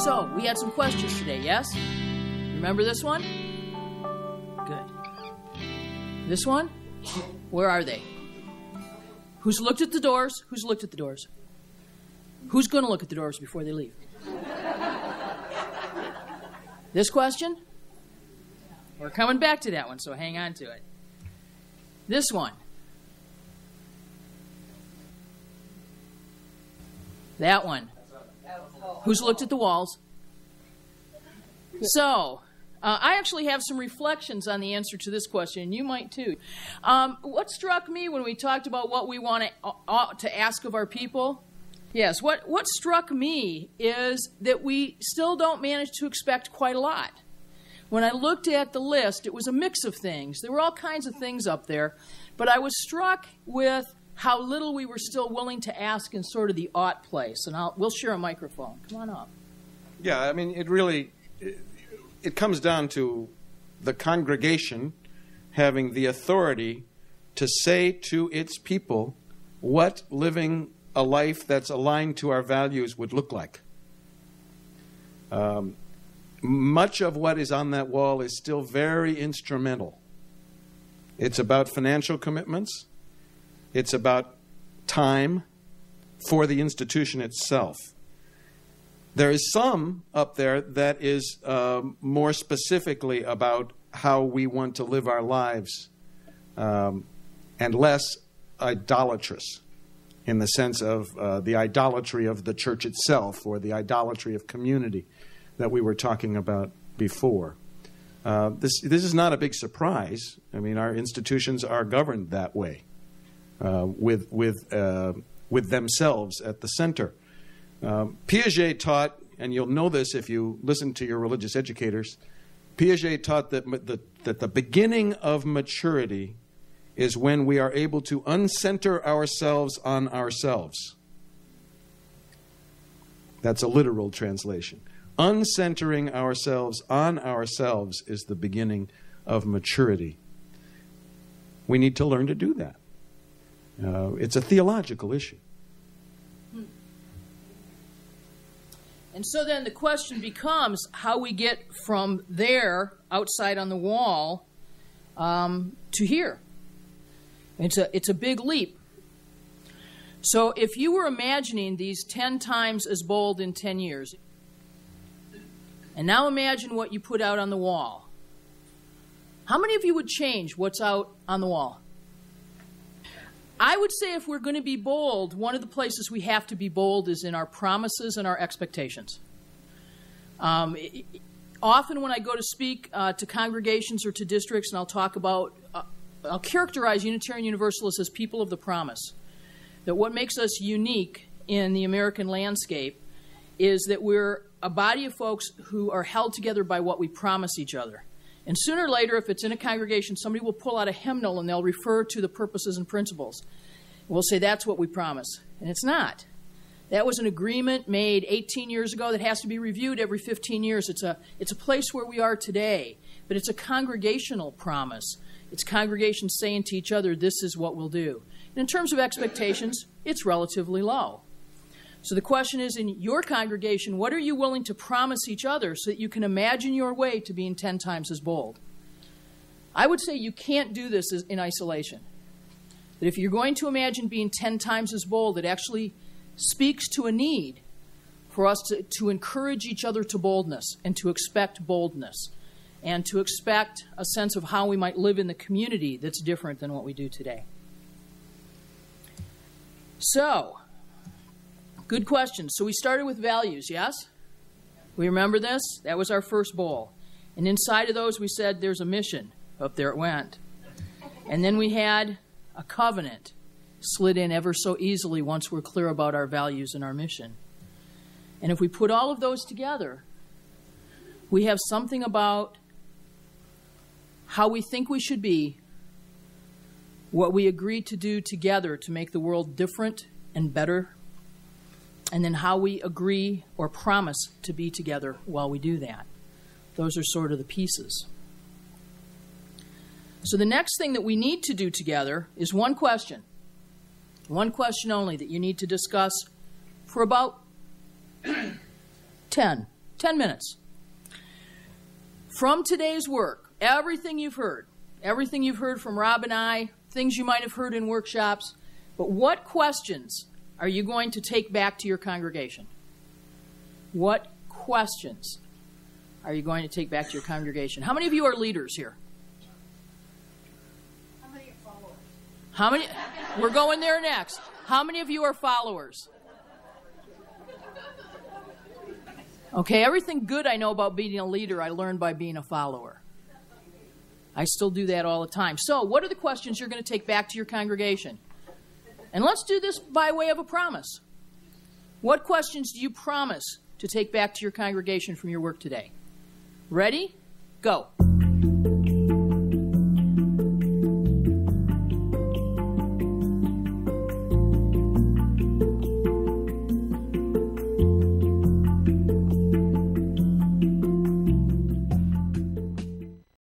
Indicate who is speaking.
Speaker 1: So, we had some questions today, yes? Remember this one? Good. This one? Where are they? Who's looked at the doors? Who's looked at the doors? Who's going to look at the doors before they leave? This question? We're coming back to that one, so hang on to it. This one. That one. Who's looked at the walls? So, I actually have some reflections on the answer to this question, and you might too. What struck me when we talked about what we want to ask of our people? Yes, what struck me is that we still don't manage to expect quite a lot. When I looked at the list, it was a mix of things. There were all kinds of things up there, but I was struck with how little we were still willing to ask in sort of the ought place. And we'll share a microphone. Come on up.
Speaker 2: Yeah, I mean, it comes down to the congregation having the authority to say to its people what living a life that's aligned to our values would look like. Much of what is on that wall is still very instrumental. It's about financial commitments. It's about time for the institution itself. There is some up there that is more specifically about how we want to live our lives and less idolatrous in the sense of the idolatry of the church itself or the idolatry of community that we were talking about before. This is not a big surprise. I mean, our institutions are governed that way. With themselves at the center. Piaget taught, and you'll know this if you listen to your religious educators, Piaget taught that the beginning of maturity is when we are able to uncenter ourselves on ourselves. That's a literal translation. Uncentering ourselves on ourselves is the beginning of maturity. We need to learn to do that. It's a theological issue.
Speaker 1: And so then the question becomes how we get from there, outside on the wall, to here. It's a big leap. So if you were imagining these 10 times as bold in 10 years, and now imagine what you put out on the wall, how many of you would change what's out on the wall? I would say if we're going to be bold, one of the places we have to be bold is in our promises and our expectations. Often when I go to speak to congregations or to districts, and I'll talk about, I'll characterize Unitarian Universalists as people of the promise. That what makes us unique in the American landscape is that we're a body of folks who are held together by what we promise each other. And sooner or later, if it's in a congregation, somebody will pull out a hymnal and they'll refer to the purposes and principles. We'll say, that's what we promise. And it's not. That was an agreement made 18 years ago that has to be reviewed every 15 years. It's a place where we are today. But it's a congregational promise. It's congregations saying to each other, this is what we'll do. And in terms of expectations, it's relatively low. So the question is, in your congregation, what are you willing to promise each other so that you can imagine your way to being 10 times as bold? I would say you can't do this in isolation. That if you're going to imagine being 10 times as bold, it actually speaks to a need for us to encourage each other to boldness and to expect boldness and to expect a sense of how we might live in the community that's different than what we do today. So, good question. So we started with values, yes? We remember this? That was our first bowl. And inside of those we said there's a mission. Up there it went. And then we had a covenant. Slid in ever so easily once we're clear about our values and our mission. And if we put all of those together, we have something about how we think we should be, what we agreed to do together to make the world different and better, and then how we agree or promise to be together while we do that. Those are sort of the pieces. So the next thing that we need to do together is one question only that you need to discuss for about 10 10 minutes. From today's work, everything you've heard from Rob and I, things you might have heard in workshops, but what questions are you going to take back to your congregation? What questions are you going to take back to your congregation? How many of you are leaders here?
Speaker 3: How many are followers?
Speaker 1: How many? We're going there next. How many of you are followers? Okay, everything good I know about being a leader, I learned by being a follower. I still do that all the time. So, what are the questions you're going to take back to your congregation? And let's do this by way of a promise. What questions do you promise to take back to your congregation from your work today? Ready? Go.